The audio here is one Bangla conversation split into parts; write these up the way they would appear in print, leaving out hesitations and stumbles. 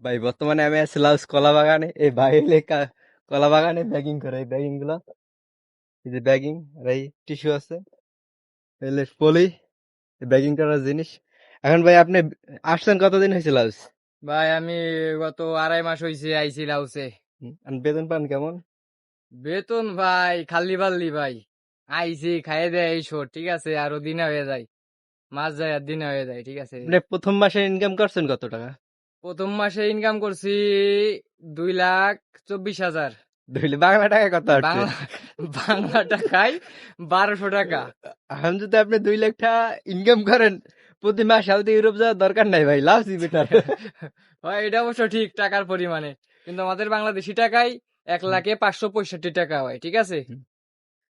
ভাই বর্তমানে আমি আছি লাউস কলা বাগানে। এই ভাই হলে কলা বাগানে ব্যাগিং করে। এই ব্যাগিং গুলা, এই যে ব্যাগিং আর এই টিস্যু আছে, এলে পলি, ব্যাগিং করার জিনিস। এখন ভাই আপনি আসছেন কতদিন হয়েছে লাউস? ভাই আমি গত 2.5 মাস হইছে আইছি লাউসে। আর বেতন পান কেমন? বেতন ভাই খাল্লি বাল্লি ভাই। আইছি খাইয়ে দেয় এই শোট, ঠিক আছে, আরো দিনে হয়ে যায়, মাস যায় আর দিনে হয়ে যায়, ঠিক আছে। আপনি প্রথম মাসে ইনকাম করছেন কত টাকা? প্রথম মাসে ইনকাম করছি 2,24,000। ধরলে বাংলা টাকা কত আসছে? বাংলা বাংলা টাকায় 1200 টাকা। এখন যদি আপনি 2 লাখ টাকা ইনকাম করেন প্রতি মাসে, হয়তো ইউরোপ যাওয়ার দরকার নাই ভাই, লাউসই বেটার। ভাই এটা অবশ্য ঠিক টাকার পরিমাণে, কিন্তু আমাদের বাংলাদেশি টাকায় 1,05,65 টাকা হয়, ঠিক আছে।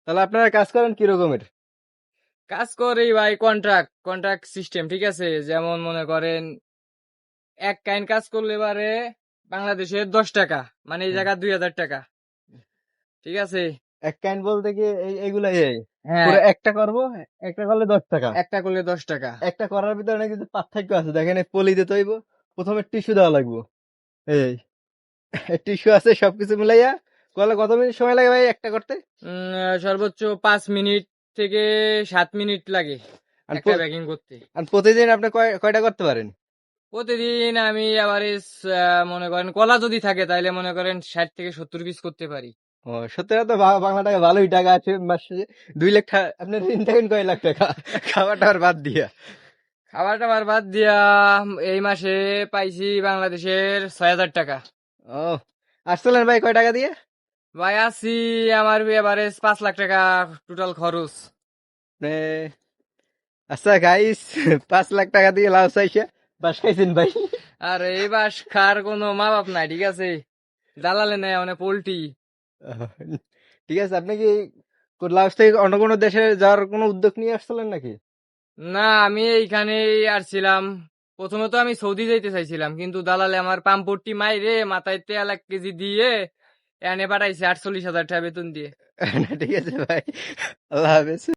তাহলে আপনারা কাজ করেন কি রকমের? কাজ করি ভাই কন্ট্রাক্ট কন্ট্রাক্ট সিস্টেম, ঠিক আছে। যেমন মনে করেন এক কাইন কাজ করলে এবারে বাংলাদেশের 10 টাকা, মানে এই জায়গা 2,000 টাকা, ঠিক আছে। এক কাইন্ড বলতে কি এইগুলাই হ্যাঁ, পুরো একটা করবো, একটা করলে 10 টাকা। একটা করলে 10 টাকা। একটা করার ভিতরে নাকি কিছু পার্থক্য আছে, দেখেন এই পলি দিতে হইব, প্রথমে টিস্যু দেওয়া লাগবে। এই টিস্যু আছে, সবকিছু মিলাইয়া করলে কত মিনিট সময় লাগে ভাই একটা করতে? সর্বোচ্চ 5 মিনিট থেকে 7 মিনিট লাগে আর একটা ব্যাগিং করতে। প্রতিদিন আপনি কয়টা করতে পারেন? প্রতিদিন আমি এভারেজ মনে করেন কলা যদি থাকে তাহলে মনে করেন 60 থেকে 70 পিস করতে পারি। ও, সত্যি তো বাংলা টাকা ভালোই টাকা আছে মাসে। 2 লাখ টাকা আপনার ঋণ থাকেন, কয় লাখ টাকা খাবার টাবার বাদ দিয়া? খাবার টাবার বাদ দিয়া এই মাসে পাইছি বাংলাদেশের 6,000 টাকা। ও, আসছিলেন ভাই কয় টাকা দিয়ে? ভাই আছি, আমার এভারেজ 5 লাখ টাকা টোটাল খরচ। মানে, আচ্ছা গাইস, 5 লাখ টাকা দিয়ে লাভ চাইছে, বাস খাইছেন ভাই? আর এই বাস খার কোনো মা বাপ নাই, ঠিক আছে, দালালে নেই মানে পোল্ট্রি। আহ, ঠিক আছে, আপনি কি লাউস থেকে অন্য কোনো দেশে যাওয়ার কোনো উদ্যোগ নিয়ে আসছিলেন নাকি? না, আমি এইখানেই আসছিলাম। প্রথমে তো আমি সৌদি যাইতে চাইছিলাম, কিন্তু দালালে আমার পাম্পটি মাইরে মাথায় তেল 1 কেজি দিয়ে এনে পাঠাইছে 48,000 টাকা বেতন দিয়ে। না, ঠিক আছে ভাই, আল্লাহ হাফেজ।